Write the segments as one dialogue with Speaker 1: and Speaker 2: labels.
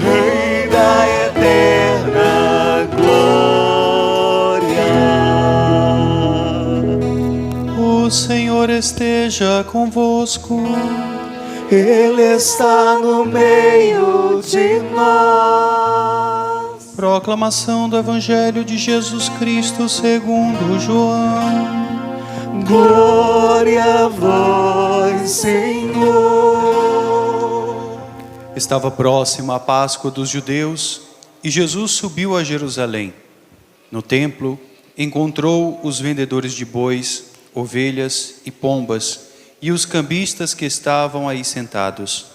Speaker 1: Rei da eterna glória.
Speaker 2: O Senhor esteja convosco.
Speaker 1: Ele está no meio de nós.
Speaker 2: Proclamação do Evangelho de Jesus Cristo segundo João.
Speaker 1: Glória a vós, Senhor.
Speaker 2: Estava próxima a Páscoa dos judeus e Jesus subiu a Jerusalém. No templo, encontrou os vendedores de bois, ovelhas e pombas e os cambistas que estavam aí sentados.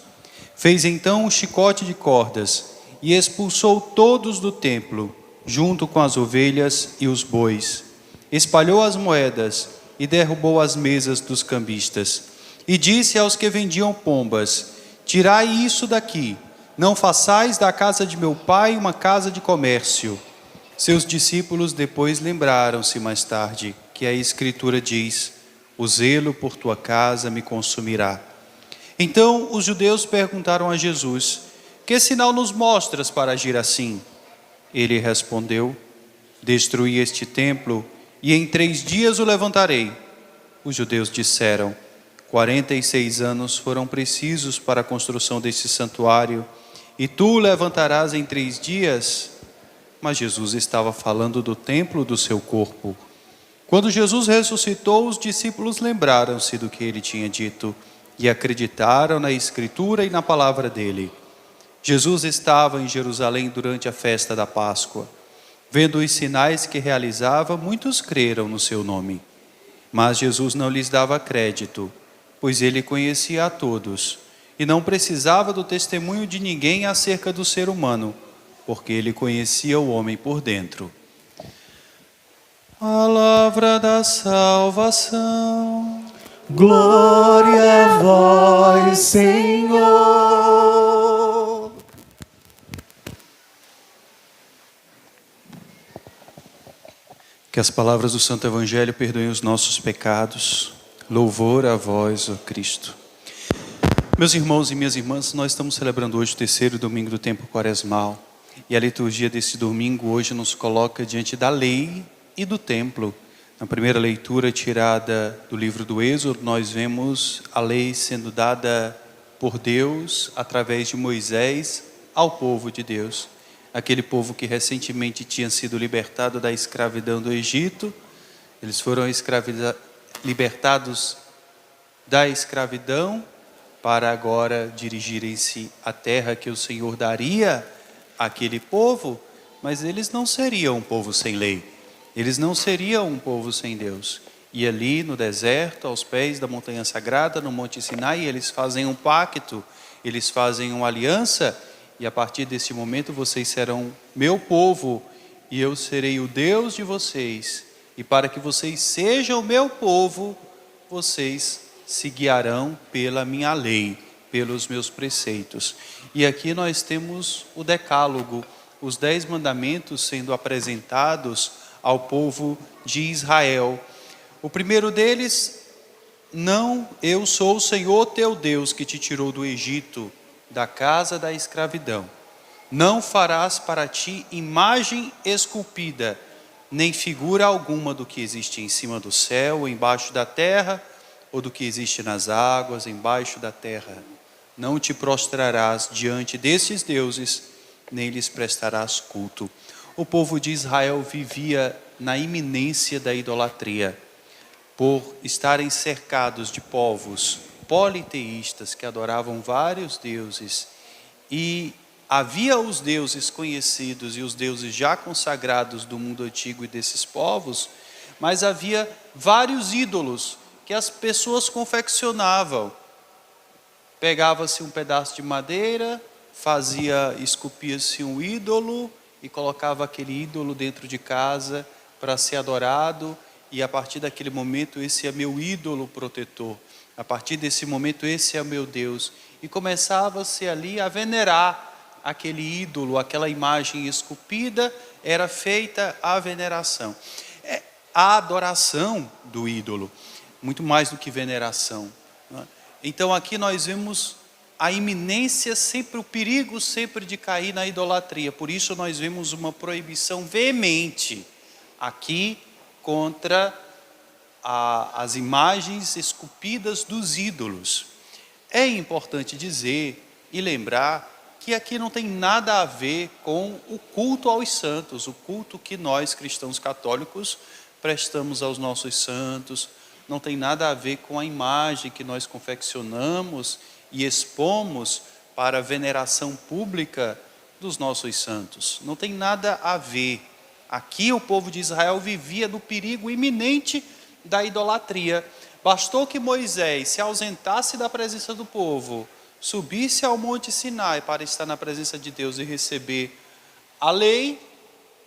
Speaker 2: Fez então um chicote de cordas e expulsou todos do templo, junto com as ovelhas e os bois. Espalhou as moedas e derrubou as mesas dos cambistas. E disse aos que vendiam pombas: tirai isso daqui, não façais da casa de meu pai uma casa de comércio. Seus discípulos depois lembraram-se mais tarde que a Escritura diz: o zelo por tua casa me consumirá. Então os judeus perguntaram a Jesus: que sinal nos mostras para agir assim? Ele respondeu: destruí este templo e em 3 dias o levantarei. Os judeus disseram: 46 anos foram precisos para a construção deste santuário, e tu o levantarás em 3 dias? Mas Jesus estava falando do templo do seu corpo. Quando Jesus ressuscitou, os discípulos lembraram-se do que ele tinha dito e acreditaram na Escritura e na palavra dele. Jesus estava em Jerusalém durante a festa da Páscoa. Vendo os sinais que realizava, muitos creram no seu nome. Mas Jesus não lhes dava crédito, pois ele conhecia a todos e não precisava do testemunho de ninguém acerca do ser humano, porque ele conhecia o homem por dentro. Palavra da salvação.
Speaker 1: Glória a vós, Senhor.
Speaker 2: Que as palavras do Santo Evangelho perdoem os nossos pecados. Louvor a vós, ó Cristo. Meus irmãos e minhas irmãs, nós estamos celebrando hoje o 3º domingo do tempo quaresmal. E a liturgia desse domingo hoje nos coloca diante da lei e do templo. Na primeira leitura tirada do livro do Êxodo, nós vemos a lei sendo dada por Deus através de Moisés ao povo de Deus. Aquele povo que recentemente tinha sido libertado da escravidão do Egito. Eles foram libertados da escravidão para agora dirigirem-se à terra que o Senhor daria àquele povo, mas eles não seriam um povo sem lei. Eles não seriam um povo sem Deus. E ali no deserto, aos pés da montanha sagrada, no Monte Sinai, eles fazem um pacto, eles fazem uma aliança, e a partir desse momento vocês serão meu povo, e eu serei o Deus de vocês. E para que vocês sejam meu povo, vocês se guiarão pela minha lei, pelos meus preceitos. E aqui nós temos o decálogo, os 10 mandamentos sendo apresentados ao povo de Israel. O primeiro deles: não, eu sou o Senhor teu Deus que te tirou do Egito, da casa da escravidão. Não farás para ti imagem esculpida, nem figura alguma do que existe em cima do céu, ou embaixo da terra, ou do que existe nas águas, embaixo da terra. Não te prostrarás diante desses deuses, nem lhes prestarás culto. O povo de Israel vivia na iminência da idolatria, por estarem cercados de povos politeístas que adoravam vários deuses. E havia os deuses conhecidos e os deuses já consagrados do mundo antigo e desses povos, mas havia vários ídolos que as pessoas confeccionavam. Pegava-se um pedaço de madeira, esculpia-se um ídolo e colocava aquele ídolo dentro de casa para ser adorado, e a partir daquele momento esse é meu ídolo protetor, a partir desse momento esse é o meu Deus, e começava-se ali a venerar aquele ídolo, aquela imagem esculpida, era feita a veneração, a adoração do ídolo, muito mais do que veneração. Então aqui nós vemos a iminência sempre, o perigo sempre de cair na idolatria. Por isso nós vemos uma proibição veemente aqui contra as imagens esculpidas dos ídolos. É importante dizer e lembrar que aqui não tem nada a ver com o culto aos santos, o culto que nós cristãos católicos prestamos aos nossos santos, não tem nada a ver com a imagem que nós confeccionamos e expomos para a veneração pública dos nossos santos. Não tem nada a ver. Aqui o povo de Israel vivia do perigo iminente da idolatria. Bastou que Moisés se ausentasse da presença do povo, subisse ao Monte Sinai para estar na presença de Deus e receber a lei.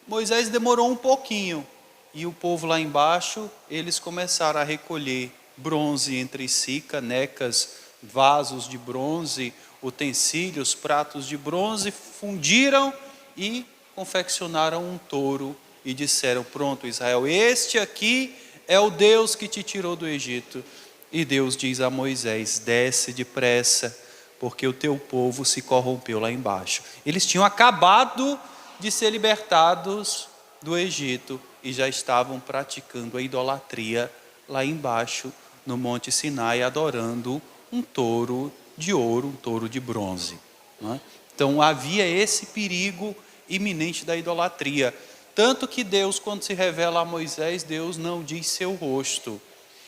Speaker 2: Moisés demorou um pouquinho e o povo lá embaixo, eles começaram a recolher bronze entre si, canecas, vasos de bronze, utensílios, pratos de bronze, fundiram e confeccionaram um touro e disseram: pronto, Israel, este aqui é o Deus que te tirou do Egito. E Deus diz a Moisés: desce depressa, porque o teu povo se corrompeu lá embaixo. Eles tinham acabado de ser libertados do Egito e já estavam praticando a idolatria lá embaixo no Monte Sinai, adorando um touro de ouro, um touro de bronze, não é? Então havia esse perigo iminente da idolatria. Tanto que Deus, quando se revela a Moisés, Deus não diz seu rosto.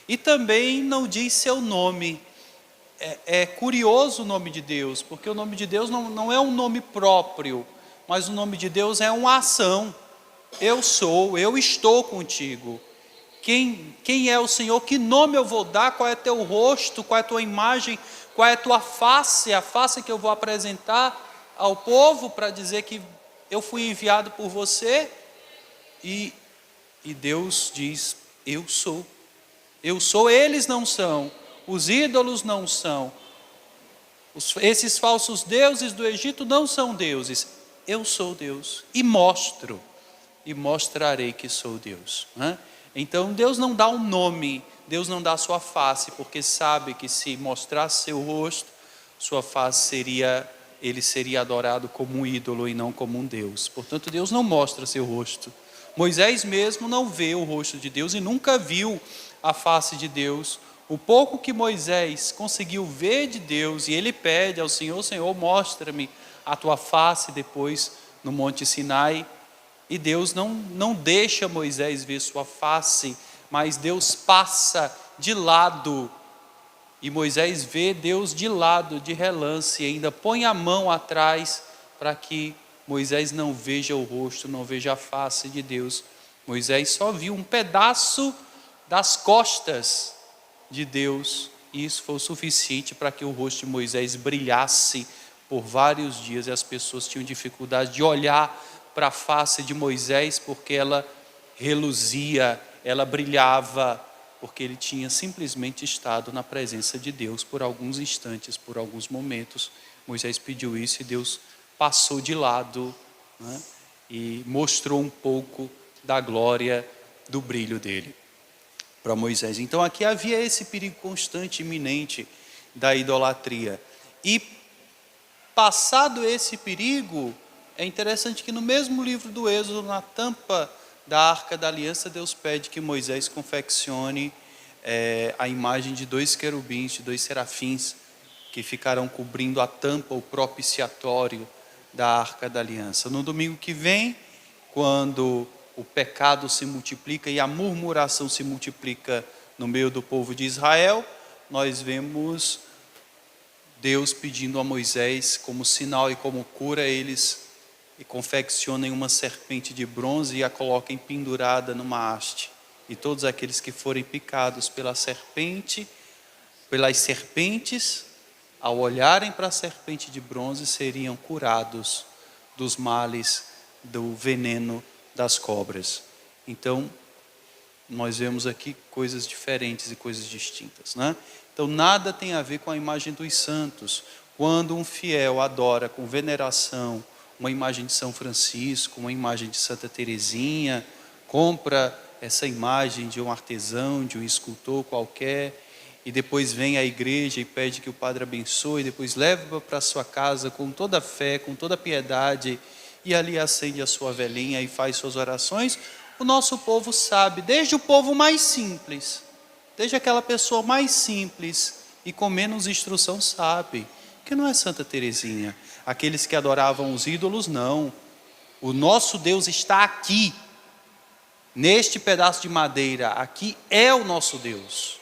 Speaker 2: E também não diz seu nome. É curioso o nome de Deus, porque o nome de Deus não é um nome próprio, mas o nome de Deus é uma ação. Eu sou, eu estou contigo. Quem é o Senhor? Que nome eu vou dar? Qual é teu rosto? Qual é a tua imagem? Qual é a tua face? A face que eu vou apresentar ao povo para dizer que eu fui enviado por você? E Deus diz: eu sou. Eu sou, eles não são. Os ídolos não são. Esses falsos deuses do Egito não são deuses. Eu sou Deus. E mostro. E mostrarei que sou Deus. Né? Então Deus não dá um nome. Deus não dá a sua face. Porque sabe que se mostrasse seu rosto, sua face ele seria adorado como um ídolo e não como um Deus. Portanto, Deus não mostra seu rosto. Moisés mesmo não vê o rosto de Deus e nunca viu a face de Deus. O pouco que Moisés conseguiu ver de Deus, e ele pede ao Senhor: Senhor, mostra-me a tua face depois no Monte Sinai. E Deus não deixa Moisés ver sua face, mas Deus passa de lado. E Moisés vê Deus de lado, de relance, e ainda põe a mão atrás para que Moisés não veja o rosto, não veja a face de Deus. Moisés só viu um pedaço das costas de Deus, e isso foi o suficiente para que o rosto de Moisés brilhasse por vários dias, e as pessoas tinham dificuldade de olhar para a face de Moisés, porque ela reluzia, ela brilhava, porque ele tinha simplesmente estado na presença de Deus por alguns instantes, por alguns momentos. Moisés pediu isso e Deus passou de lado, né, e mostrou um pouco da glória, do brilho dele para Moisés. Então aqui havia esse perigo constante, iminente da idolatria. E passado esse perigo, é interessante que no mesmo livro do Êxodo, na tampa da Arca da Aliança, Deus pede que Moisés confeccione a imagem de 2 querubins, de 2 serafins, que ficarão cobrindo a tampa, o propiciatório da Arca da Aliança. No domingo que vem, quando o pecado se multiplica e a murmuração se multiplica no meio do povo de Israel, nós vemos Deus pedindo a Moisés, como sinal e como cura, eles confeccionem uma serpente de bronze e a coloquem pendurada numa haste. E todos aqueles que forem picados pelas serpentes, ao olharem para a serpente de bronze, seriam curados dos males, do veneno das cobras. Então, nós vemos aqui coisas diferentes e coisas distintas, né? Então, nada tem a ver com a imagem dos santos. Quando um fiel adora com veneração uma imagem de São Francisco, uma imagem de Santa Teresinha, compra essa imagem de um artesão, de um escultor qualquer, e depois vem à igreja e pede que o padre abençoe, depois leva para sua casa com toda a fé, com toda a piedade, e ali acende a sua velinha e faz suas orações. O nosso povo sabe, desde o povo mais simples, desde aquela pessoa mais simples e com menos instrução sabe, que não é Santa Teresinha. Aqueles que adoravam os ídolos, não. O nosso Deus está aqui, neste pedaço de madeira, aqui é o nosso Deus.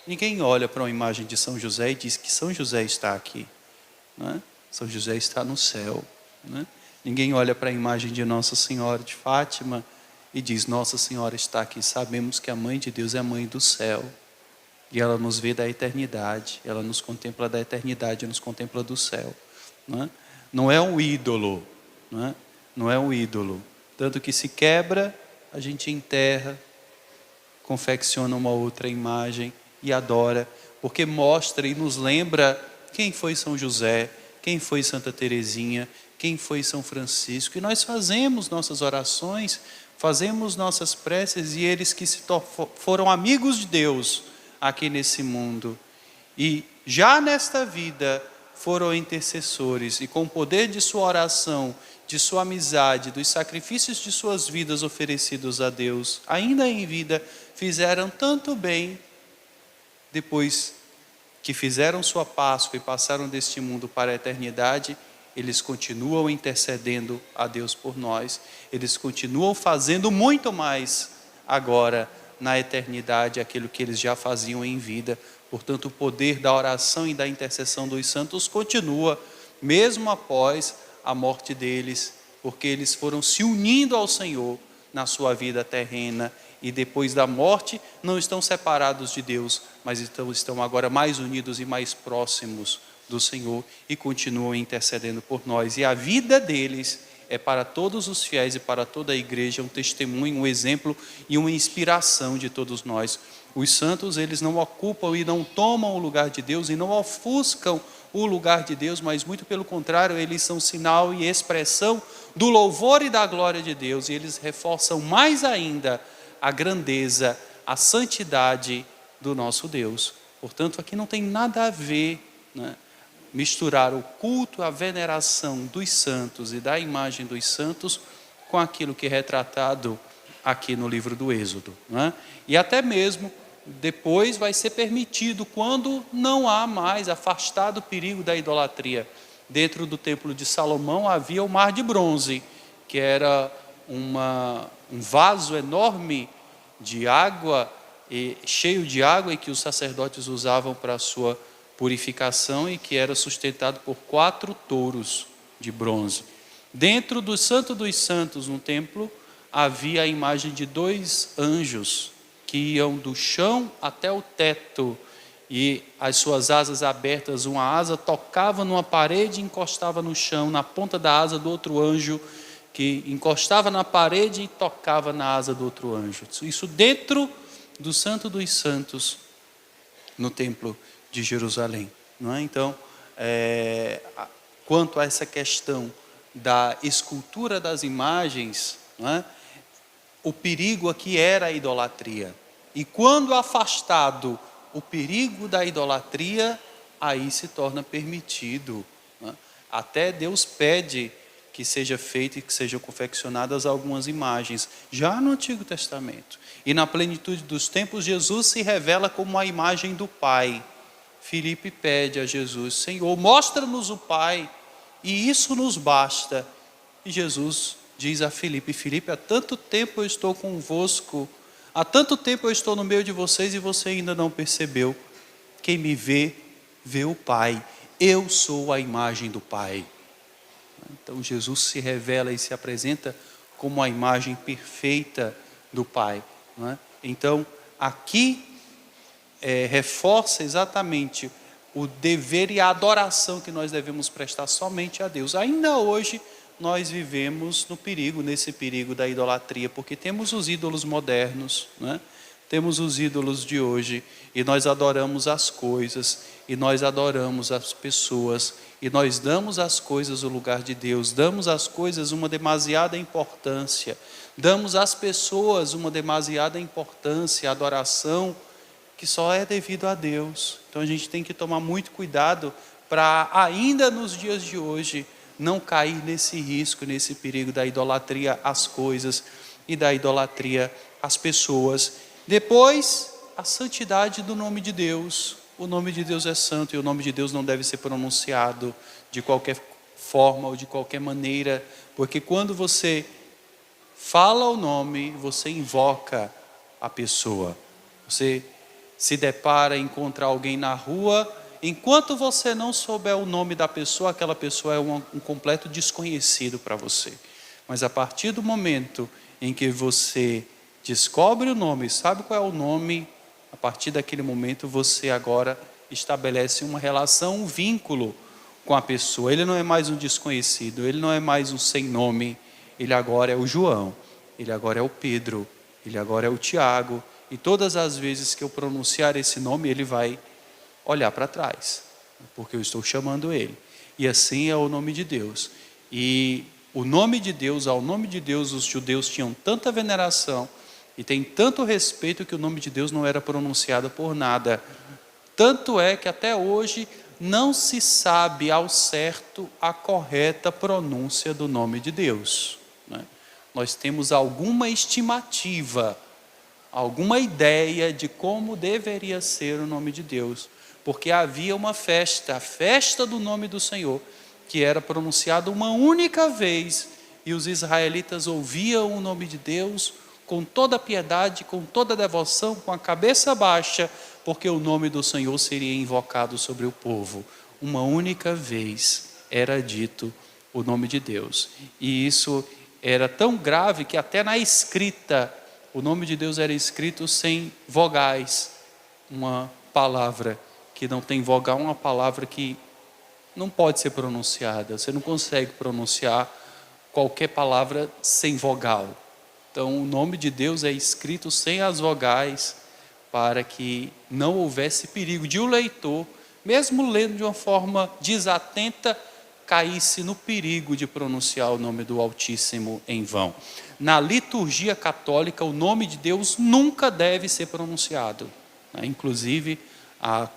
Speaker 2: Ninguém olha para uma imagem de São José e diz que São José está aqui, né? São José está no céu, né? Ninguém olha para a imagem de Nossa Senhora de Fátima e diz, Nossa Senhora está aqui. Sabemos que a Mãe de Deus é a Mãe do céu, e ela nos vê da eternidade, ela nos contempla da eternidade, nos contempla do céu, né? Não é um ídolo, né? Não é um ídolo, tanto que se quebra, a gente enterra, confecciona uma outra imagem e adora, porque mostra e nos lembra quem foi São José, quem foi Santa Teresinha, quem foi São Francisco. E nós fazemos nossas orações, fazemos nossas preces, e eles que foram amigos de Deus aqui nesse mundo, e já nesta vida foram intercessores, e com o poder de sua oração, de sua amizade, dos sacrifícios de suas vidas oferecidos a Deus, ainda em vida, fizeram tanto bem. Depois que fizeram sua Páscoa e passaram deste mundo para a eternidade, eles continuam intercedendo a Deus por nós, eles continuam fazendo muito mais agora na eternidade aquilo que eles já faziam em vida. Portanto, o poder da oração e da intercessão dos santos continua, mesmo após a morte deles, porque eles foram se unindo ao Senhor na sua vida terrena, e depois da morte não estão separados de Deus, mas estão agora mais unidos e mais próximos do Senhor, e continuam intercedendo por nós. E a vida deles é para todos os fiéis e para toda a igreja um testemunho, um exemplo e uma inspiração de todos nós. Os santos, eles não ocupam e não tomam o lugar de Deus e não ofuscam o lugar de Deus, mas muito pelo contrário, eles são sinal e expressão do louvor e da glória de Deus, e eles reforçam mais ainda a grandeza, a santidade do nosso Deus. Portanto, aqui não tem nada a ver, né, misturar o culto, a veneração dos santos e da imagem dos santos com aquilo que é retratado aqui no livro do Êxodo, né? E até mesmo depois vai ser permitido, quando não há mais, afastado o perigo da idolatria. Dentro do templo de Salomão havia o mar de bronze, que era um vaso enorme de água, cheio de água, e que os sacerdotes usavam para a sua purificação, e que era sustentado por 4 touros de bronze. Dentro do Santo dos Santos, no templo, havia a imagem de 2 anjos que iam do chão até o teto, e as suas asas abertas, uma asa tocava numa parede e encostava no chão, na ponta da asa do outro anjo, que encostava na parede e tocava na asa do outro anjo. Isso dentro do Santo dos Santos, no templo de Jerusalém, não é? Então, quanto a essa questão da escultura das imagens, não é? O perigo aqui era a idolatria, e quando afastado o perigo da idolatria, aí se torna permitido, não é? Até Deus pede que seja feito e que sejam confeccionadas algumas imagens, já no Antigo Testamento. E na plenitude dos tempos, Jesus se revela como a imagem do Pai. Filipe pede a Jesus, Senhor, mostra-nos o Pai, e isso nos basta. E Jesus diz a Filipe, Filipe, há tanto tempo eu estou convosco, há tanto tempo eu estou no meio de vocês e você ainda não percebeu. Quem me vê, vê o Pai. Eu sou a imagem do Pai. Então Jesus se revela e se apresenta como a imagem perfeita do Pai, não é? Então aqui reforça exatamente o dever e a adoração que nós devemos prestar somente a Deus. Ainda hoje nós vivemos no perigo, nesse perigo da idolatria, porque temos os ídolos modernos, né? Temos os ídolos de hoje, e nós adoramos as coisas, e nós adoramos as pessoas, e nós damos às coisas o lugar de Deus, damos às coisas uma demasiada importância, damos às pessoas uma demasiada importância, adoração, que que só é devido a Deus. Então a gente tem que tomar muito cuidado para, ainda nos dias de hoje, não cair nesse risco, nesse perigo da idolatria às coisas e da idolatria às pessoas. Depois, a santidade do nome de Deus. O nome de Deus é santo e o nome de Deus não deve ser pronunciado de qualquer forma ou de qualquer maneira, porque quando você fala o nome, você invoca a pessoa. Você se depara, encontra alguém na rua, enquanto você não souber o nome da pessoa, aquela pessoa é um completo desconhecido para você. Mas a partir do momento em que você descobre o nome, sabe qual é o nome, a partir daquele momento você agora estabelece uma relação, um vínculo com a pessoa. Ele não é mais um desconhecido, ele não é mais um sem nome, ele agora é o João, ele agora é o Pedro, ele agora é o Tiago, e todas as vezes que eu pronunciar esse nome, ele vai olhar para trás, porque eu estou chamando ele. E assim é o nome de Deus. E o nome de Deus, ao nome de Deus, os judeus tinham tanta veneração e tem tanto respeito que o nome de Deus não era pronunciado por nada. Tanto é que até hoje não se sabe ao certo a correta pronúncia do nome de Deus, né? Nós temos alguma estimativa, alguma ideia de como deveria ser o nome de Deus, porque havia uma festa, a festa do nome do Senhor, que era pronunciada uma única vez, e os israelitas ouviam o nome de Deus com toda a piedade, com toda a devoção, com a cabeça baixa, porque o nome do Senhor seria invocado sobre o povo. Uma única vez era dito o nome de Deus. E isso era tão grave que até na escrita, o nome de Deus era escrito sem vogais. Uma palavra que não tem vogal, uma palavra que não pode ser pronunciada. Você não consegue pronunciar qualquer palavra sem vogal. Então, o nome de Deus é escrito sem as vogais, para que não houvesse perigo de o leitor, mesmo lendo de uma forma desatenta, caísse no perigo de pronunciar o nome do Altíssimo em vão. Na liturgia católica, o nome de Deus nunca deve ser pronunciado, né? Inclusive, a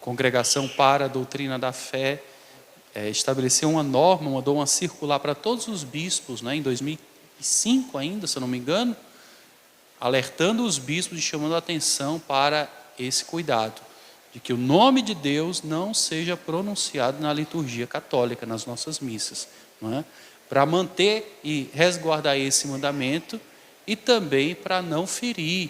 Speaker 2: Congregação para a Doutrina da Fé estabeleceu uma norma, mandou uma circular para todos os bispos, né, em 2005 ainda, se eu não me engano, alertando os bispos e chamando a atenção para esse cuidado, de que o nome de Deus não seja pronunciado na liturgia católica, nas nossas missas, não é? Para manter e resguardar esse mandamento e também para não ferir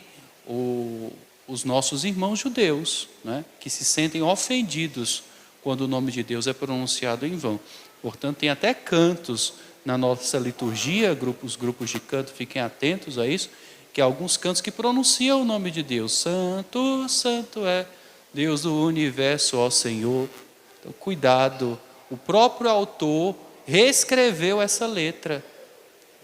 Speaker 2: os nossos irmãos judeus, né, que se sentem ofendidos quando o nome de Deus é pronunciado em vão. Portanto, tem até cantos na nossa liturgia, os grupos de canto, fiquem atentos a isso, que há alguns cantos que pronunciam o nome de Deus. Santo, santo é Deus do universo, ó Senhor. Então, cuidado, o próprio autor reescreveu essa letra.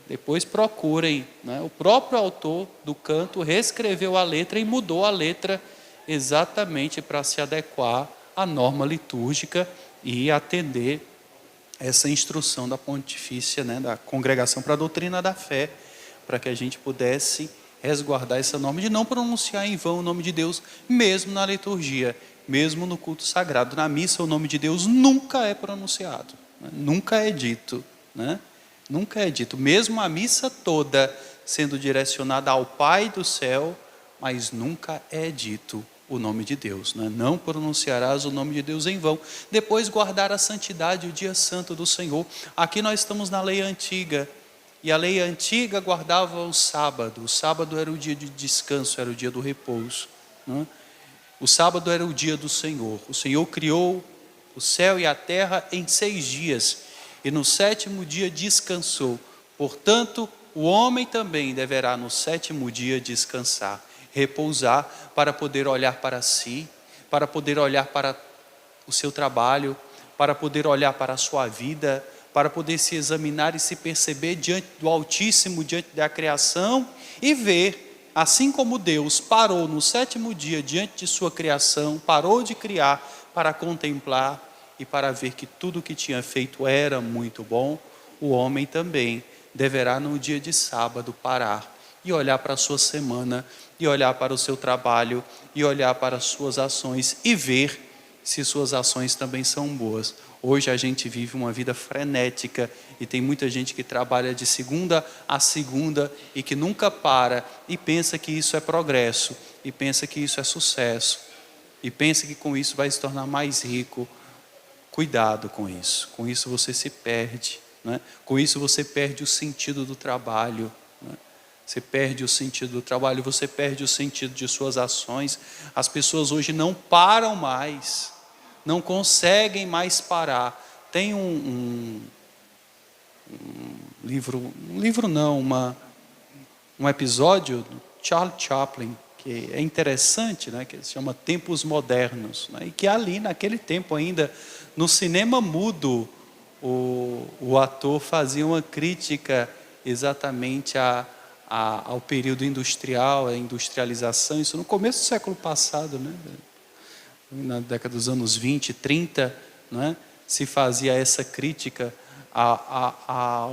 Speaker 2: Depois procurem, né? O próprio autor do canto reescreveu a letra e mudou a letra exatamente para se adequar à norma litúrgica e atender essa instrução da Pontifícia, né, da Congregação para a Doutrina da Fé, para que a gente pudesse resguardar essa norma de não pronunciar em vão o nome de Deus, mesmo na liturgia, mesmo no culto sagrado. Na missa, o nome de Deus nunca é pronunciado, né? Nunca é dito, né? Nunca é dito, mesmo a missa toda sendo direcionada ao Pai do céu, mas nunca é dito o nome de Deus, né? Não pronunciarás o nome de Deus em vão. Depois, guardar a santidade, o dia santo do Senhor. Aqui nós estamos na lei antiga, e a lei antiga guardava o sábado era o dia de descanso, era o dia do repouso, né? O sábado era o dia do Senhor. O Senhor criou o céu e a terra em 6 dias, e no 7º dia descansou. Portanto, o homem também deverá no 7º dia descansar, repousar, para poder olhar para si, para poder olhar para o seu trabalho, para poder olhar para a sua vida, para poder se examinar e se perceber diante do Altíssimo, diante da criação, e ver, assim como Deus parou no 7º dia diante de sua criação, parou de criar para contemplar e para ver que tudo o que tinha feito era muito bom, o homem também deverá no dia de sábado parar e olhar para a sua semana, e olhar para o seu trabalho, e olhar para as suas ações e ver se suas ações também são boas. Hoje a gente vive uma vida frenética e tem muita gente que trabalha de segunda a segunda e que nunca para e pensa que isso é progresso, e pensa que isso é sucesso, e pensa que com isso vai se tornar mais rico. Cuidado com isso você se perde, né? Com isso você perde o sentido do trabalho, né? Você perde o sentido do trabalho, você perde o sentido de suas ações. As pessoas hoje não param mais, não conseguem mais parar. Tem um episódio do Charlie Chaplin, que é interessante, né, que se chama Tempos Modernos, né, e que ali naquele tempo ainda, no cinema mudo, o ator fazia uma crítica exatamente ao período industrial, a industrialização, isso no começo do século passado, né, na década dos anos 20, 30, né, se fazia essa crítica a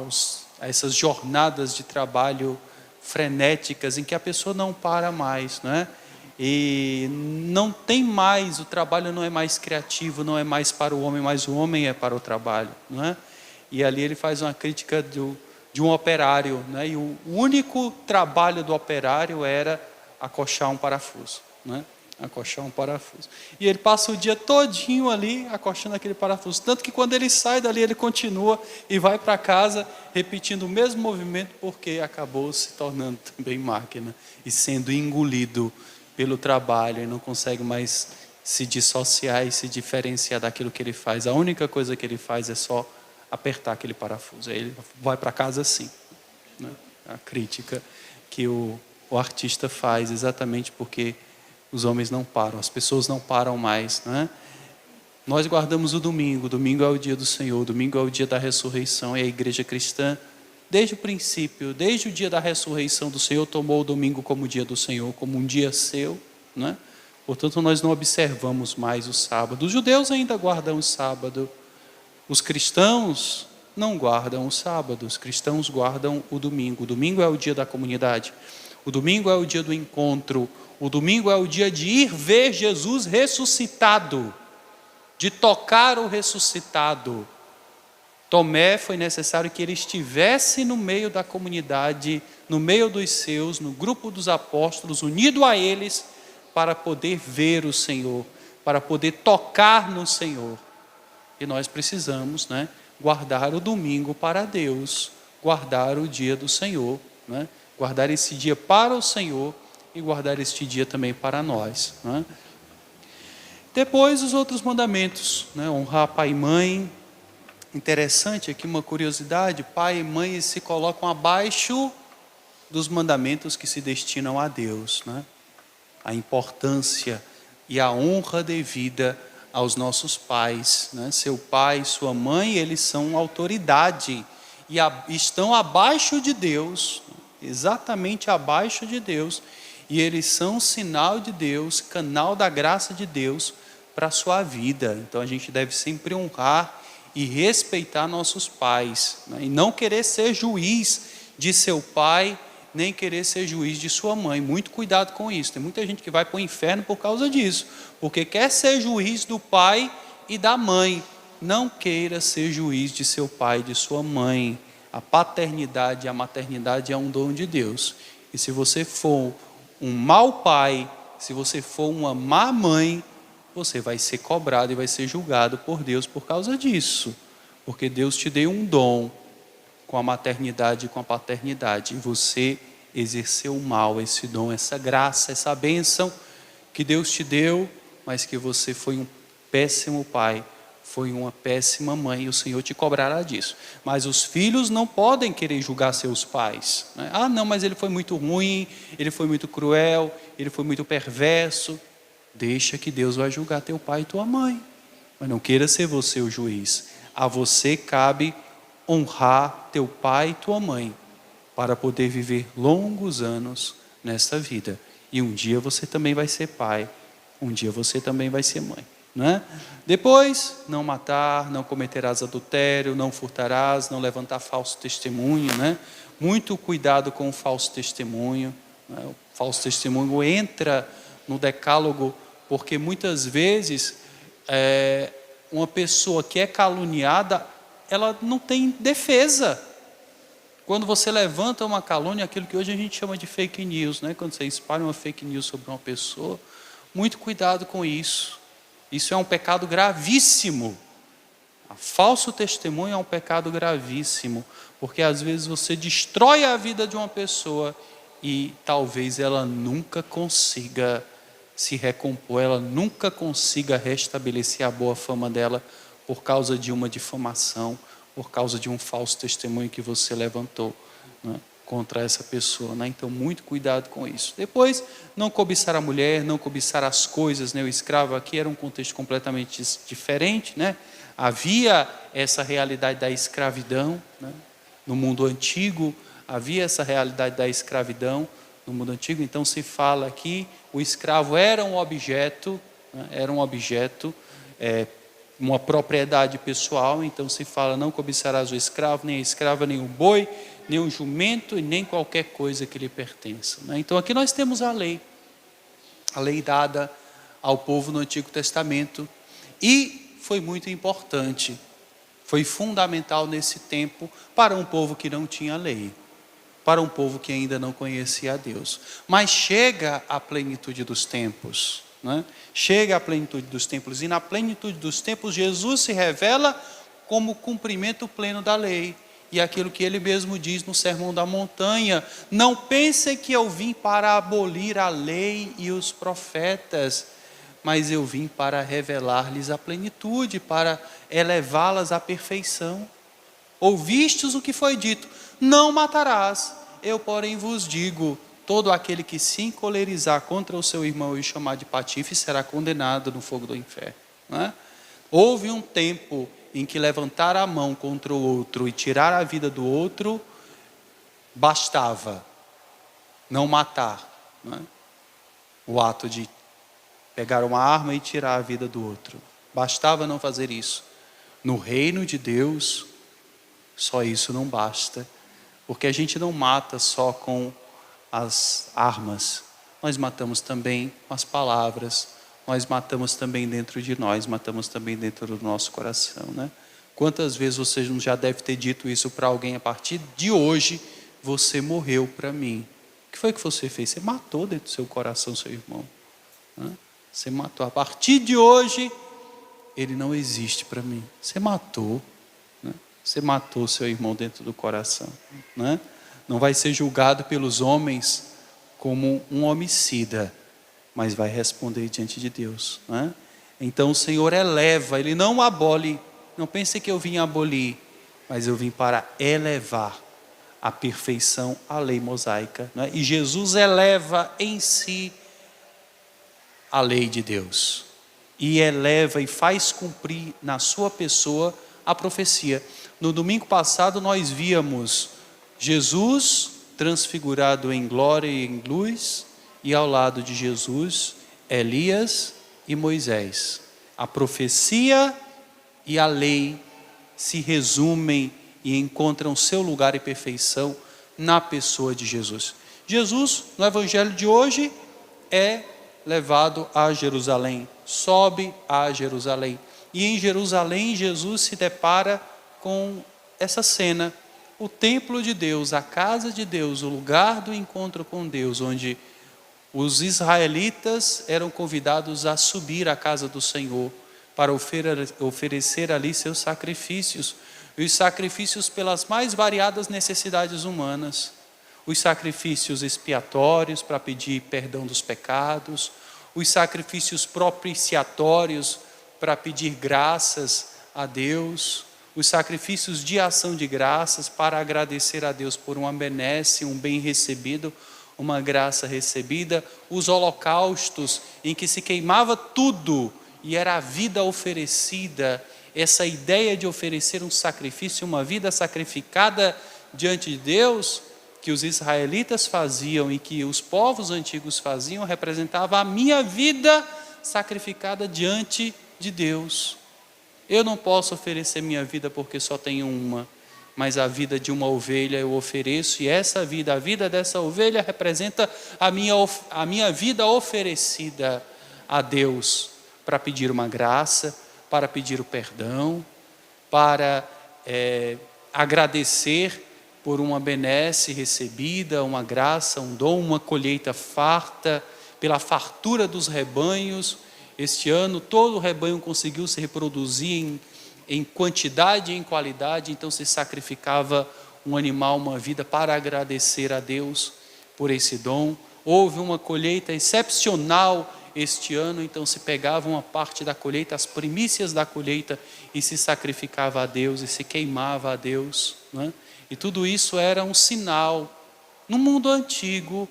Speaker 2: essas jornadas de trabalho frenéticas em que a pessoa não para mais, né? E não tem mais, o trabalho não é mais criativo, não é mais para o homem, mas o homem é para o trabalho, né? E ali ele faz uma crítica de um operário, né? E o único trabalho do operário era acochar um parafuso, né? Acochar um parafuso. E ele passa o dia todinho ali acochando aquele parafuso. Tanto que quando ele sai dali, ele continua e vai para casa repetindo o mesmo movimento, porque acabou se tornando também máquina e sendo engolido pelo trabalho e não consegue mais se dissociar e se diferenciar daquilo que ele faz. A única coisa que ele faz é só apertar aquele parafuso. Aí ele vai para casa assim, né? A crítica que o artista faz, exatamente porque os homens não param, as pessoas não param mais, né? Nós guardamos o domingo é o dia do Senhor, o domingo é o dia da ressurreição, e a igreja cristã, desde o princípio, desde o dia da ressurreição do Senhor, tomou o domingo como dia do Senhor, como um dia seu, né? Portanto, nós não observamos mais o sábado. Os judeus ainda guardam o sábado, os cristãos não guardam o sábado, os cristãos guardam o domingo é o dia da comunidade, o domingo é o dia do encontro, o domingo é o dia de ir ver Jesus ressuscitado, de tocar o ressuscitado. Tomé, foi necessário que ele estivesse no meio da comunidade, no meio dos seus, no grupo dos apóstolos, unido a eles, para poder ver o Senhor, para poder tocar no Senhor. E nós precisamos, né, guardar o domingo para Deus, guardar o dia do Senhor, né, guardar esse dia para o Senhor, e guardar este dia também para nós, né? Depois os outros mandamentos, né? Honrar pai e mãe. Interessante aqui uma curiosidade: pai e mãe se colocam abaixo dos mandamentos que se destinam a Deus, né? A importância e a honra devida aos nossos pais, né? Seu pai, sua mãe, eles são autoridade e estão abaixo de Deus, exatamente abaixo de Deus. E eles são sinal de Deus, canal da graça de Deus para a sua vida. Então a gente deve sempre honrar e respeitar nossos pais, né? E não querer ser juiz de seu pai, nem querer ser juiz de sua mãe. Muito cuidado com isso. Tem muita gente que vai para o inferno por causa disso, porque quer ser juiz do pai e da mãe. Não queira ser juiz de seu pai e de sua mãe. A paternidade e a maternidade é um dom de Deus. E se você for um mau pai, se você for uma má mãe, você vai ser cobrado e vai ser julgado por Deus por causa disso. Porque Deus te deu um dom com a maternidade e com a paternidade, e você exerceu mal esse dom, essa graça, essa bênção que Deus te deu, mas que você foi um péssimo pai, foi uma péssima mãe, e o Senhor te cobrará disso. Mas os filhos não podem querer julgar seus pais, né? Ah, não, mas ele foi muito ruim, ele foi muito cruel, ele foi muito perverso. Deixa que Deus vai julgar teu pai e tua mãe, mas não queira ser você o juiz. A você cabe honrar teu pai e tua mãe, para poder viver longos anos nesta vida. E um dia você também vai ser pai, um dia você também vai ser mãe. né? Depois, não matar, não cometerás adultério, não furtarás, não levantar falso testemunho, né? Muito cuidado com o falso testemunho, né? O falso testemunho entra no decálogo porque muitas vezes uma pessoa que é caluniada, ela não tem defesa. Quando você levanta uma calúnia, aquilo que hoje a gente chama de fake news, né? Quando você espalha uma fake news sobre uma pessoa, muito cuidado com isso. Isso é um pecado gravíssimo. O falso testemunho é um pecado gravíssimo, porque às vezes você destrói a vida de uma pessoa e talvez ela nunca consiga se recompor, ela nunca consiga restabelecer a boa fama dela por causa de uma difamação, por causa de um falso testemunho que você levantou, né, contra essa pessoa, né? Então, muito cuidado com isso. Depois, não cobiçar a mulher, não cobiçar as coisas, né? O escravo aqui era um contexto completamente diferente, né? Havia essa realidade da escravidão, né? No mundo antigo, havia essa realidade da escravidão no mundo antigo. Então, se fala aqui, o escravo era um objeto, né? Era um objeto, uma propriedade pessoal. Então se fala, não cobiçarás o escravo, nem a escrava, nem o boi, nem o jumento e nem qualquer coisa que lhe pertença, né? Então aqui nós temos a lei dada ao povo no Antigo Testamento, e foi muito importante, foi fundamental nesse tempo para um povo que não tinha lei, para um povo que ainda não conhecia a Deus. Mas chega a plenitude dos tempos, né? Chega a plenitude dos tempos, e na plenitude dos tempos Jesus se revela como cumprimento pleno da lei, e aquilo que ele mesmo diz no Sermão da Montanha: não pensem que eu vim para abolir a lei e os profetas, mas eu vim para revelar-lhes a plenitude, para elevá-las à perfeição. Ouvistes o que foi dito, não matarás, eu porém vos digo, todo aquele que se encolerizar contra o seu irmão e chamar de patife será condenado no fogo do inferno, né? Houve um tempo em que levantar a mão contra o outro e tirar a vida do outro bastava, não matar, né? O ato de pegar uma arma e tirar a vida do outro, bastava não fazer isso. No reino de Deus, só isso não basta, porque a gente não mata só com as armas, nós matamos também com as palavras, nós matamos também dentro de nós, matamos também dentro do nosso coração, né? Quantas vezes você já deve ter dito isso para alguém: a partir de hoje você morreu para mim. O que foi que você fez? Você matou dentro do seu coração seu irmão, né? Você matou. A partir de hoje ele não existe para mim. Você matou, né? Você matou seu irmão dentro do coração, né? Não vai ser julgado pelos homens como um homicida, mas vai responder diante de Deus, né? Então o Senhor eleva, Ele não abole. Não pense que eu vim abolir, mas eu vim para elevar à perfeição a lei mosaica, né? E Jesus eleva em si a lei de Deus, e eleva e faz cumprir na sua pessoa a profecia. No domingo passado nós víamos Jesus transfigurado em glória e em luz, e ao lado de Jesus, Elias e Moisés. A profecia e a lei se resumem e encontram seu lugar e perfeição na pessoa de Jesus. Jesus, no evangelho de hoje, é levado a Jerusalém, sobe a Jerusalém. E em Jerusalém, Jesus se depara com essa cena: o templo de Deus, a casa de Deus, o lugar do encontro com Deus, onde os israelitas eram convidados a subir à casa do Senhor para oferecer ali seus sacrifícios, os sacrifícios pelas mais variadas necessidades humanas, os sacrifícios expiatórios para pedir perdão dos pecados, os sacrifícios propiciatórios para pedir graças a Deus, os sacrifícios de ação de graças para agradecer a Deus por uma benesse, um bem recebido, uma graça recebida, os holocaustos em que se queimava tudo e era a vida oferecida, essa ideia de oferecer um sacrifício, uma vida sacrificada diante de Deus, que os israelitas faziam e que os povos antigos faziam, representava a minha vida sacrificada diante de Deus. Eu não posso oferecer minha vida porque só tenho uma, mas a vida de uma ovelha eu ofereço, e essa vida, a vida dessa ovelha representa a minha vida oferecida a Deus, para pedir uma graça, para pedir o perdão, para agradecer por uma benesse recebida, uma graça, um dom, uma colheita farta, pela fartura dos rebanhos. Este ano todo o rebanho conseguiu se reproduzir em quantidade e em qualidade, então se sacrificava um animal, uma vida, para agradecer a Deus por esse dom. Houve uma colheita excepcional este ano, então se pegava uma parte da colheita, as primícias da colheita, e se sacrificava a Deus, e se queimava a Deus, né? E tudo isso era um sinal, no mundo antigo,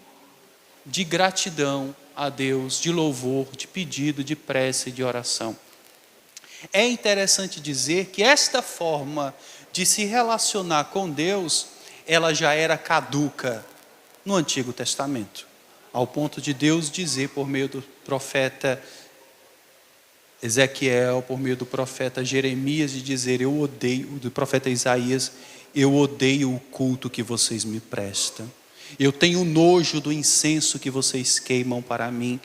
Speaker 2: de gratidão a Deus, de louvor, de pedido, de prece, de oração. É interessante dizer que esta forma de se relacionar com Deus, ela já era caduca no Antigo Testamento, ao ponto de Deus dizer por meio do profeta Ezequiel, por meio do profeta Jeremias, de dizer: eu odeio, do profeta Isaías, eu odeio o culto que vocês me prestam. Eu tenho nojo do incenso que vocês queimam para mim,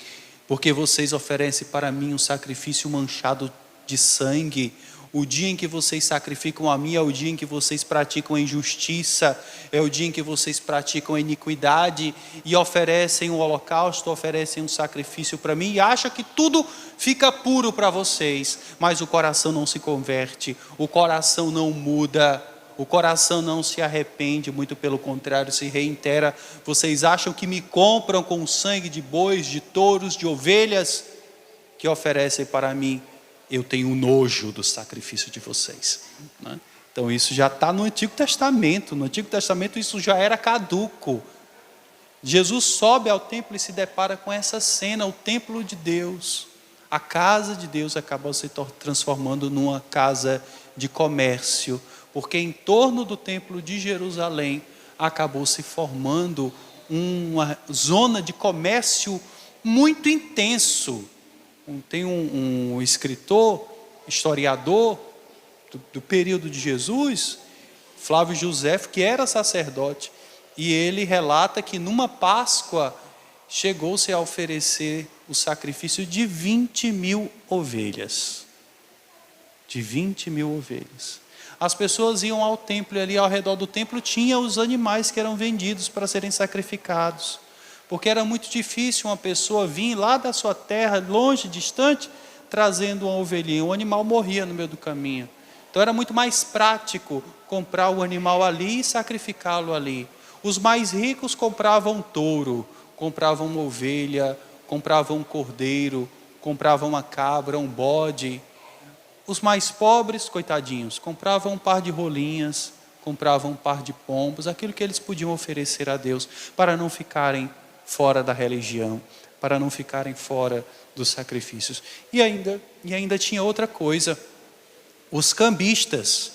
Speaker 2: porque vocês oferecem para mim um sacrifício manchado de sangue. O dia em que vocês sacrificam a mim é o dia em que vocês praticam a injustiça, é o dia em que vocês praticam a iniquidade e oferecem um holocausto, oferecem um sacrifício para mim e acham que tudo fica puro para vocês, mas o coração não se converte, o coração não muda, o coração não se arrepende, muito pelo contrário, se reitera. Vocês acham que me compram com o sangue de bois, de touros, de ovelhas que oferecem para mim. Eu tenho nojo do sacrifício de vocês, né? Então isso já está no Antigo Testamento. No Antigo Testamento isso já era caduco. Jesus sobe ao templo e se depara com essa cena. O templo de Deus, a casa de Deus, acabou se transformando numa casa de comércio, porque em torno do templo de Jerusalém acabou se formando uma zona de comércio muito intenso. Tem um escritor, historiador do período de Jesus, Flávio Josefo, que era sacerdote, e ele relata que numa Páscoa chegou-se a oferecer o sacrifício de 20.000 ovelhas. De 20.000 ovelhas. As pessoas iam ao templo, e ali ao redor do templo tinha os animais que eram vendidos para serem sacrificados. Porque era muito difícil uma pessoa vir lá da sua terra, longe, distante, trazendo uma ovelhinha. O animal morria no meio do caminho. Então era muito mais prático comprar o animal ali e sacrificá-lo ali. Os mais ricos compravam um touro, compravam uma ovelha, compravam um cordeiro, compravam uma cabra, um bode. Os mais pobres, coitadinhos, compravam um par de rolinhas, compravam um par de pombos, aquilo que eles podiam oferecer a Deus, para não ficarem fora da religião, para não ficarem fora dos sacrifícios. E ainda tinha outra coisa: os cambistas.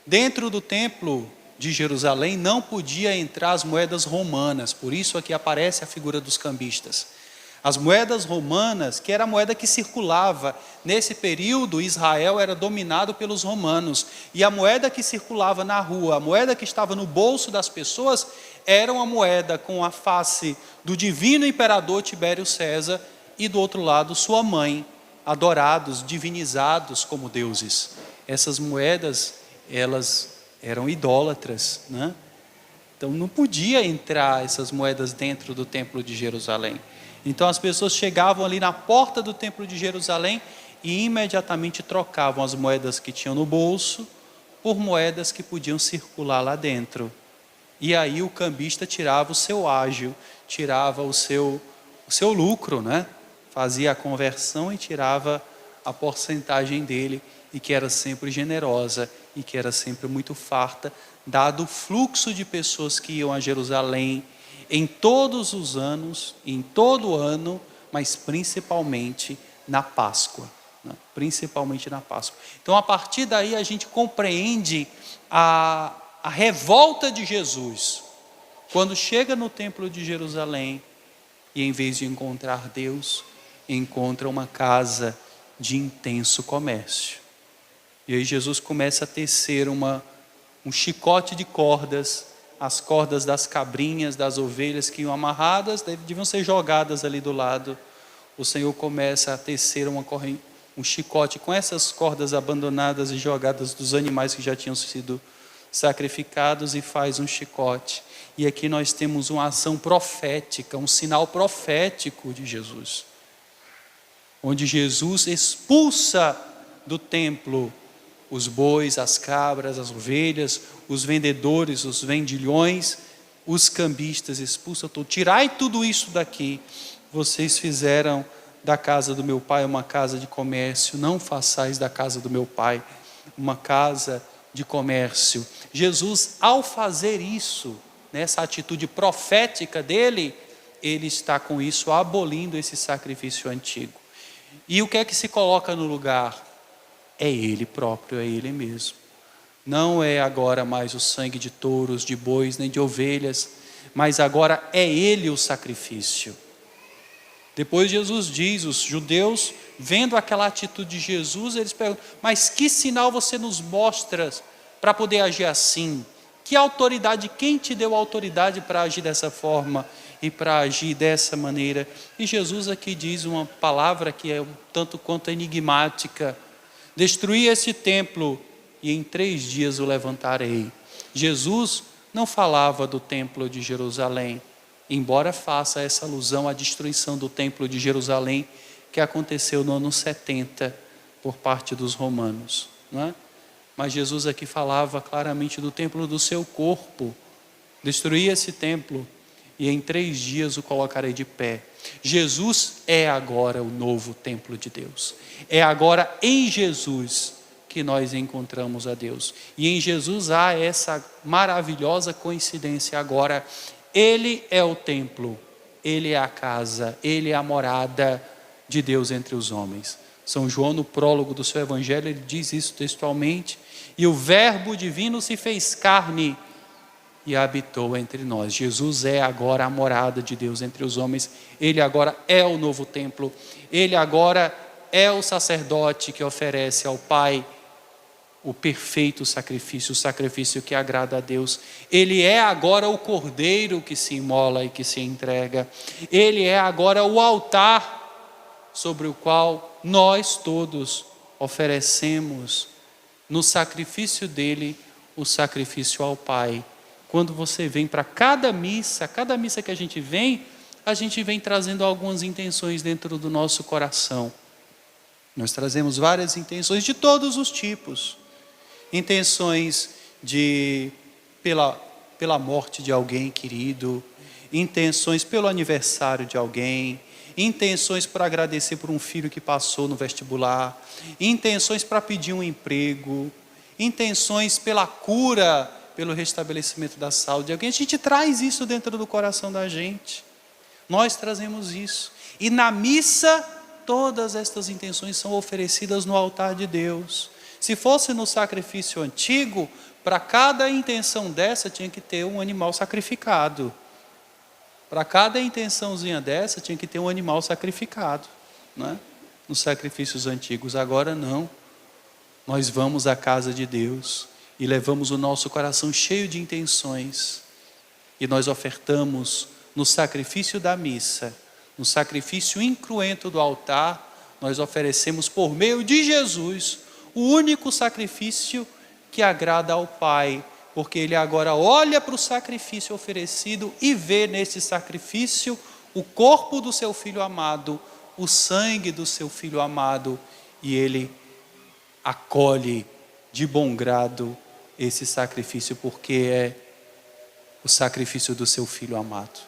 Speaker 2: Dentro do templo de Jerusalém não podia entrar as moedas romanas, por isso aqui aparece a figura dos cambistas. As moedas romanas, que era a moeda que circulava, nesse período Israel era dominado pelos romanos, e a moeda que circulava na rua, a moeda que estava no bolso das pessoas, era uma moeda com a face do divino imperador Tibério César, e do outro lado sua mãe, adorados, divinizados como deuses. Essas moedas, elas eram idólatras, né? Então não podia entrar essas moedas dentro do templo de Jerusalém. Então as pessoas chegavam ali na porta do templo de Jerusalém e imediatamente trocavam as moedas que tinham no bolso por moedas que podiam circular lá dentro. E aí o cambista tirava o seu ágio, tirava o seu lucro, né? Fazia a conversão e tirava a porcentagem dele, e que era sempre generosa e que era sempre muito farta, dado o fluxo de pessoas que iam a Jerusalém em todos os anos, em todo ano, mas principalmente na Páscoa, né? Principalmente na Páscoa. Então a partir daí a gente compreende a revolta de Jesus, quando chega no templo de Jerusalém e em vez de encontrar Deus, encontra uma casa de intenso comércio. E aí Jesus começa a tecer um chicote de cordas, as cordas das cabrinhas, das ovelhas que iam amarradas, deviam ser jogadas ali do lado. O Senhor começa a tecer um chicote com essas cordas abandonadas e jogadas dos animais que já tinham sido sacrificados, e faz um chicote. E aqui nós temos uma ação profética, um sinal profético de Jesus, onde Jesus expulsa do templo os bois, as cabras, as ovelhas, os vendedores, os vendilhões, os cambistas, expulsa tudo. Tirai tudo isso daqui. Vocês fizeram da casa do meu pai uma casa de comércio, não façais da casa do meu pai uma casa de comércio. Jesus, ao fazer isso, nessa atitude profética dele, ele está com isso abolindo esse sacrifício antigo. E o que é que se coloca no lugar? É ele próprio, é ele mesmo. Não é agora mais o sangue de touros, de bois, nem de ovelhas, mas agora é ele o sacrifício. Depois Jesus diz, os judeus, vendo aquela atitude de Jesus, eles perguntam: mas que sinal você nos mostra para poder agir assim? Que autoridade, quem te deu autoridade para agir dessa forma e para agir dessa maneira? E Jesus aqui diz uma palavra que é um tanto quanto enigmática: destruí esse templo e em 3 dias o levantarei. Jesus não falava do templo de Jerusalém, embora faça essa alusão à destruição do templo de Jerusalém, que aconteceu no ano 70 por parte dos romanos, não é? Mas Jesus aqui falava claramente do templo do seu corpo. Destruí esse templo e em 3 dias o colocarei de pé. Jesus é agora o novo templo de Deus. É agora em Jesus que nós encontramos a Deus. E em Jesus há essa maravilhosa coincidência agora. Ele é o templo, ele é a casa, ele é a morada de Deus entre os homens. São João, no prólogo do seu evangelho, ele diz isso textualmente: e o verbo divino se fez carne e habitou entre nós. Jesus é agora a morada de Deus entre os homens. Ele agora é o novo templo. Ele agora é o sacerdote que oferece ao Pai o perfeito sacrifício, o sacrifício que agrada a Deus. Ele é agora o cordeiro que se imola e que se entrega. Ele é agora o altar sobre o qual nós todos oferecemos no sacrifício dele o sacrifício ao Pai. Quando você vem para cada missa que a gente vem trazendo algumas intenções dentro do nosso coração. Nós trazemos várias intenções de todos os tipos. Intenções pela morte de alguém querido, intenções pelo aniversário de alguém, intenções para agradecer por um filho que passou no vestibular, intenções para pedir um emprego, intenções pela cura, pelo restabelecimento da saúde de alguém. A gente traz isso dentro do coração da gente. Nós trazemos isso. E na missa, todas estas intenções são oferecidas no altar de Deus. Se fosse no sacrifício antigo, para cada intenção dessa tinha que ter um animal sacrificado. Para cada intençãozinha dessa tinha que ter um animal sacrificado, não é? Nos sacrifícios antigos. Agora não. Nós vamos à casa de Deus e levamos o nosso coração cheio de intenções. E nós ofertamos no sacrifício da missa, no sacrifício incruento do altar, nós oferecemos por meio de Jesus o único sacrifício que agrada ao Pai, porque Ele agora olha para o sacrifício oferecido e vê nesse sacrifício o corpo do seu Filho amado, o sangue do seu Filho amado, e Ele acolhe de bom grado esse sacrifício, porque é o sacrifício do seu Filho amado.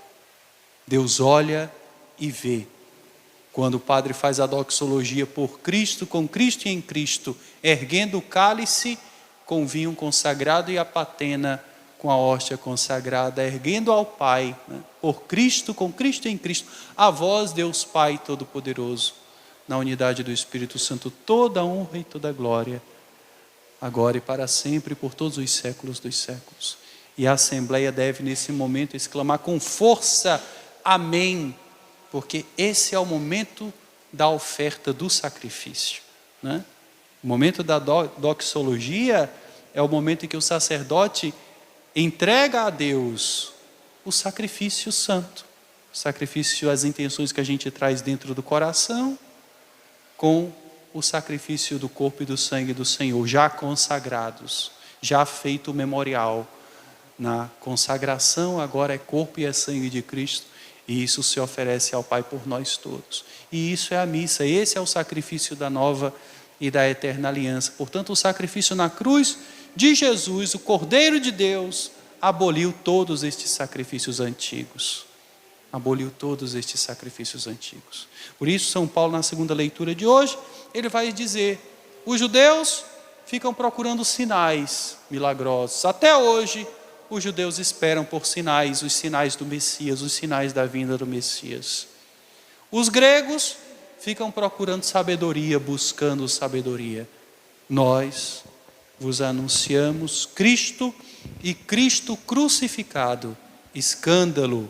Speaker 2: Deus olha e vê. Quando o padre faz a doxologia por Cristo, com Cristo e em Cristo, erguendo o cálice com vinho consagrado e a patena com a hóstia consagrada, erguendo ao Pai, né? Por Cristo, com Cristo e em Cristo, a vós, Deus Pai Todo-Poderoso, na unidade do Espírito Santo, toda a honra e toda a glória, agora e para sempre, por todos os séculos dos séculos. E a Assembleia deve, nesse momento, exclamar com força: amém, porque esse é o momento da oferta do sacrifício, né? O momento da doxologia é o momento em que o sacerdote entrega a Deus o sacrifício santo, o sacrifício, as intenções que a gente traz dentro do coração, com o sacrifício do corpo e do sangue do Senhor, já consagrados, já feito o memorial. Na consagração agora é corpo e é sangue de Cristo, e isso se oferece ao Pai por nós todos. E isso é a missa, esse é o sacrifício da nova e da eterna aliança. Portanto, o sacrifício na cruz de Jesus, o Cordeiro de Deus, aboliu todos estes sacrifícios antigos. Aboliu todos estes sacrifícios antigos. Por isso, São Paulo, na segunda leitura de hoje, ele vai dizer: os judeus ficam procurando sinais milagrosos. Até hoje, os judeus esperam por sinais, os sinais do Messias, os sinais da vinda do Messias. Os gregos ficam procurando sabedoria, buscando sabedoria. Nós vos anunciamos Cristo e Cristo crucificado, escândalo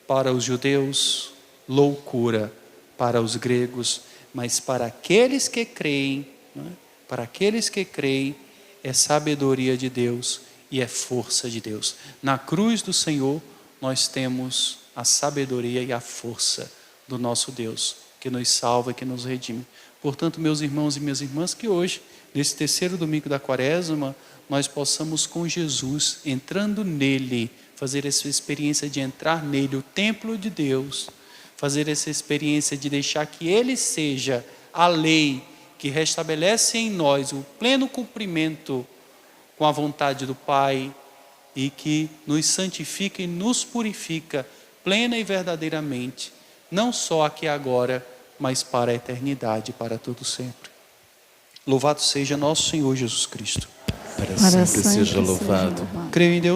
Speaker 2: para os judeus, loucura para os gregos, mas para aqueles que creem, né? Para aqueles que creem, é sabedoria de Deus e é força de Deus. Na cruz do Senhor, nós temos a sabedoria e a força do nosso Deus, que nos salva e que nos redime. Portanto, meus irmãos e minhas irmãs, que hoje, nesse terceiro domingo da Quaresma, nós possamos com Jesus, entrando nele, fazer essa experiência de entrar nele, o templo de Deus, fazer essa experiência de deixar que ele seja a lei que restabelece em nós o pleno cumprimento com a vontade do Pai e que nos santifica e nos purifica plena e verdadeiramente, não só aqui e agora, mas para a eternidade, para todo sempre. Louvado seja nosso Senhor Jesus Cristo.
Speaker 3: Para sempre seja louvado.
Speaker 2: Creio em Deus